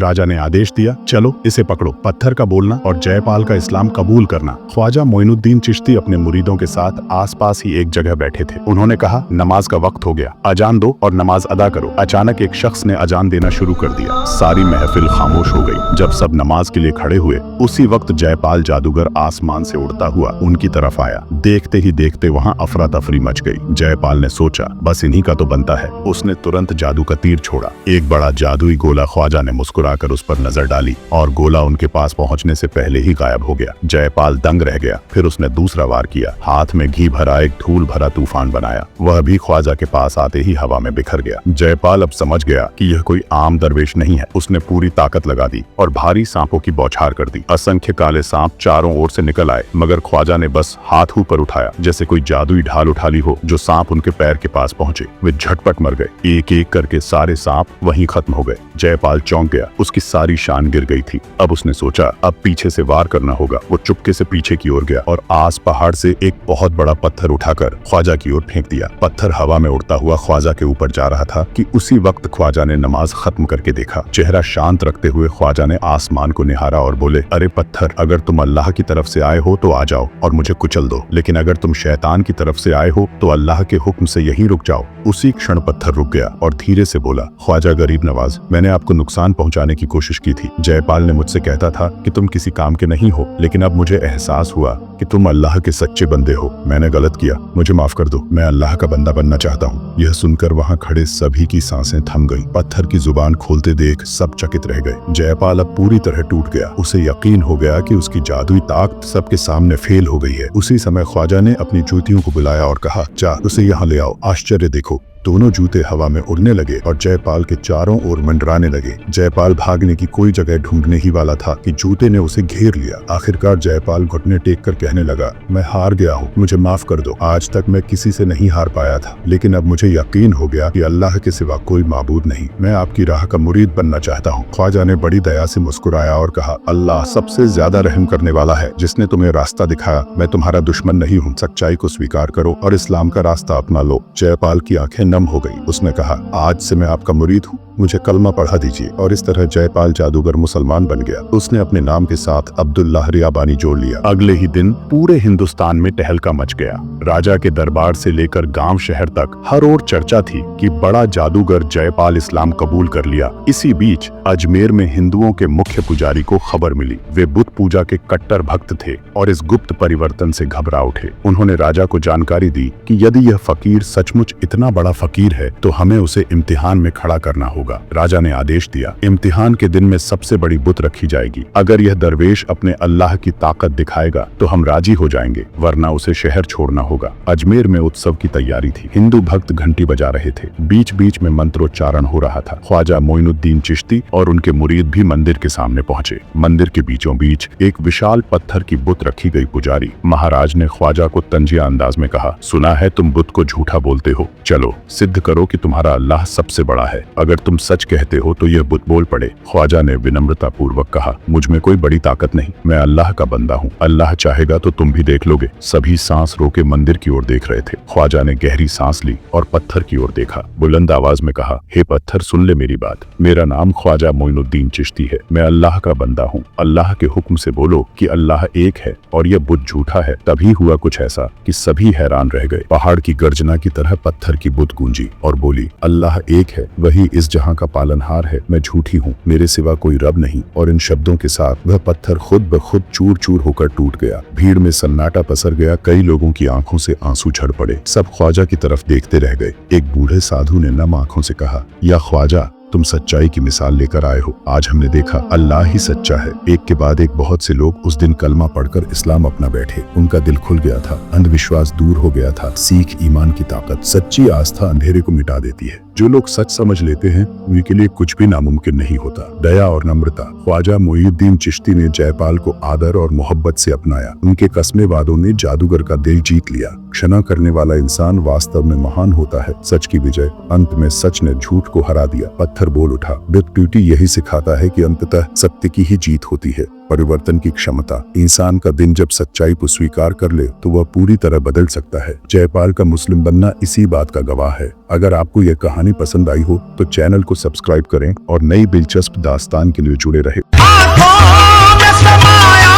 राजा ने आदेश दिया, चलो इसे पकड़ो। पत्थर का बोलना और जयपाल का इस्लाम कबूल करना। ख्वाजा मोइनुद्दीन चिश्ती अपने मुरीदों के साथ आसपास ही एक जगह बैठे थे। उन्होंने कहा, नमाज का वक्त हो गया, अजान दो और नमाज अदा करो। अचानक एक शख्स ने अजान देना शुरू कर दिया। सारी महफिल खामोश हो गई। जब सब नमाज के लिए खड़े हुए, उसी वक्त जयपाल जादूगर आसमान से उड़ता हुआ उनकी तरफ आया। देखते ही देखते वहाँ अफरा तफरी मच गई। जयपाल ने सोचा, बस इन्हीं का तो बनता है। उसने तुरंत जादू का तीर छोड़ा। एक बड़ा जादुई गोला ख्वाजा ने मुस्कुराकर उस पर नजर डाली और गोला उनके पास पहुंचने से पहले ही गायब हो गया। जयपाल दंग रह गया। फिर उसने दूसरा वार किया। हाथ में घी भरा एक धूल भरा तूफान बनाया। वह भी ख्वाजा के पास आते ही हवा में बिखर गया। जयपाल अब समझ गया कि यह कोई आम दरवेश नहीं है। उसने पूरी ताकत लगा दी और भारी सांपों की बौछार कर दी। असंख्य काले सांप चारों ओर से निकल आए, मगर ख्वाजा ने बस हाथ ऊपर उठाया जैसे कोई जादुई ढाल उठा ली हो। जो सांप उनके पैर के पास पहुंचे, वे झटपट मर गए। एक एक करके सारे सांप वहीं खत्म हो गए। जयपाल चौंक गया। उसकी सारी शान गिर गई थी। अब उसने सोचा, अब पीछे से वार करना होगा। वो चुपके से पीछे की ओर गया और आस पहाड़ से एक बहुत बड़ा पत्थर उठाकर ख्वाजा की ओर फेंक दिया। पत्थर हवा में उड़ता हुआ ख्वाजा के ऊपर जा रहा था कि उसी वक्त ख्वाजा ने नमाज खत्म करके देखा। चेहरा शांत रखते हुए ख्वाजा ने आसमान को निहारा और बोले, अरे पत्थर, अगर तुम अल्लाह की तरफ से आए हो तो आ जाओ और मुझे कुचल दो, लेकिन अगर तुम शैतान की तरफ से आए हो तो अल्लाह के हुक्म से यहीं रुक जाओ। उसी क्षण पत्थर रुक गया और धीरे से बोला, ख्वाजा गरीब नवाज, मैंने आपको नुकसान पहुंचाने की कोशिश की थी। जयपाल ने मुझसे कहता था कि तुम किसी काम के नहीं हो, लेकिन अब मुझे एहसास हुआ कि तुम अल्लाह के सच्चे बंदे हो। मैंने गलत किया, मुझे माफ कर दो। मैं अल्लाह का बंदा बनना चाहता हूँ। यह सुनकर वहाँ खड़े सभी की सांसें थम गईं। पत्थर की जुबान खोलते देख सब चकित रह गए। जयपाल अब पूरी तरह टूट गया। उसे यकीन हो गया कि उसकी जादुई ताकत सबके सामने फेल हो गई है। उसी समय ख्वाजा ने अपनी जूतियों को बुलाया और कहा, जा उसे यहाँ ले आओ, आश्चर्य देखो। दोनों जूते हवा में उड़ने लगे और जयपाल के चारों ओर मंडराने लगे। जयपाल भागने की कोई जगह ढूंढने ही वाला था कि जूते ने उसे घेर लिया। आखिरकार जयपाल घुटने टेक कर कहने लगा, मैं हार गया हूँ, मुझे माफ कर दो। आज तक मैं किसी से नहीं हार पाया था, लेकिन अब मुझे यकीन हो गया कि अल्लाह के सिवा कोई माबूद नहीं। मैं आपकी राह का मुरीद बनना चाहता हूँ। ख्वाजा ने बड़ी दया से मुस्कुराया और कहा, अल्लाह सबसे ज्यादा रहम करने वाला है, जिसने तुम्हें रास्ता दिखाया। मैं तुम्हारा दुश्मन नहीं हूँ। सच्चाई को स्वीकार करो और इस्लाम का रास्ता अपना लो। जयपाल की आंखें नम हो गई। उसने कहा, आज से मैं आपका मुरीद हूँ, मुझे कलमा पढ़ा दीजिए। और इस तरह जयपाल जादूगर मुसलमान बन गया। उसने अपने नाम के साथ अब्दुल्लाह रियाबानी जोड़ लिया। अगले ही दिन पूरे हिंदुस्तान में टहलका मच गया। राजा के दरबार से लेकर गांव शहर तक हर ओर चर्चा थी कि बड़ा जादूगर जयपाल इस्लाम कबूल कर लिया। इसी बीच अजमेर में हिंदुओं के मुख्य पुजारी को खबर मिली। वे बुत पूजा के कट्टर भक्त थे और इस गुप्त परिवर्तन से घबरा उठे। उन्होंने राजा को जानकारी दी कि यदि यह फकीर सचमुच इतना बड़ा फकीर है तो हमें उसे इम्तिहान में खड़ा करना होगा। राजा ने आदेश दिया, इम्तिहान के दिन में सबसे बड़ी बुत रखी जाएगी। अगर यह दरवेश अपने अल्लाह की ताकत दिखाएगा तो हम राजी हो जाएंगे, वरना उसे शहर छोड़ना होगा। अजमेर में उत्सव की तैयारी थी। हिंदू भक्त घंटी बजा रहे थे। बीच बीच में मंत्रोच्चारण हो रहा था। ख्वाजा मोइनुद्दीन चिश्ती और उनके मुरीद भी मंदिर के सामने पहुंचे। मंदिर के बीचों बीच एक विशाल पत्थर की बुत रखी गई। पुजारी महाराज ने ख्वाजा को तंजिया अंदाज में कहा, सुना है तुम बुत को झूठा बोलते हो, चलो सिद्ध करो कि तुम्हारा अल्लाह सबसे बड़ा है। अगर तुम सच कहते हो तो यह बुत बोल पड़े। ख्वाजा ने विनम्रता पूर्वक कहा, मुझ में कोई बड़ी ताकत नहीं, मैं अल्लाह का बंदा हूँ। अल्लाह चाहेगा तो तुम भी देख लोगे। सभी सांस रोके मंदिर की ओर देख रहे थे। ख्वाजा ने गहरी सांस ली और पत्थर की ओर देखा। बुलंद आवाज में कहा, हे पत्थर, सुन ले मेरी बात। मेरा नाम ख्वाजा मोइनुद्दीन चिश्ती है। मैं अल्लाह का बंदा हूँ। अल्लाह के हुक्म से बोलो कि अल्लाह एक है और यह बुत झूठा है। तभी हुआ कुछ ऐसा कि सभी हैरान रह गए। पहाड़ की गर्जना की तरह पत्थर की बुत गूंजी और बोली, अल्लाह एक है, वही इस जहां का पालनहार है। मैं झूठी हूँ, मेरे सिवा कोई रब नहीं। और इन शब्दों के साथ वह पत्थर खुद ब खुद चूर चूर होकर टूट गया। भीड़ में सन्नाटा पसर गया। कई लोगों की आंखों से आंसू झड़ पड़े। सब ख्वाजा की तरफ देखते रह गए। एक बूढ़े साधु ने नम आंखों से कहा, या ख्वाजा, तुम सच्चाई की मिसाल लेकर आए हो। आज हमने देखा अल्लाह ही सच्चा है। एक के बाद एक बहुत से लोग उस दिन कलमा पढ़कर इस्लाम अपना बैठे। उनका दिल खुल गया था। अंधविश्वास दूर हो गया था। सीख ईमान की ताकत। सच्ची आस्था अंधेरे को मिटा देती है। जो लोग सच समझ लेते हैं उनके लिए कुछ भी नामुमकिन नहीं होता। दया और नम्रता। ख्वाजा मोइनुद्दीन चिश्ती ने जयपाल को आदर और मोहब्बत से अपनाया। उनके कसमे वादों ने जादूगर का दिल जीत लिया। क्षमा करने वाला इंसान वास्तव में महान होता है। सच की विजय। अंत में सच ने झूठ को हरा दिया। पत्थर बोल उठा। बुत टूटी यही सिखाता है कि अंततः सत्य की ही जीत होती है। परिवर्तन की क्षमता। इंसान का दिन जब सच्चाई को स्वीकार कर ले तो वह पूरी तरह बदल सकता है। जयपाल का मुस्लिम बनना इसी बात का गवाह है। अगर आपको यह कहानी पसंद आई हो तो चैनल को सब्सक्राइब करें और नई दिलचस्प दास्तान के लिए जुड़े रहे। आँखों में समाया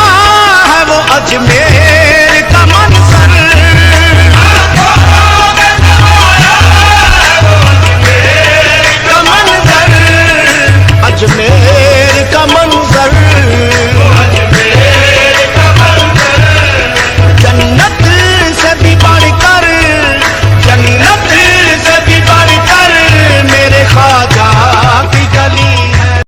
है वो अजमेर।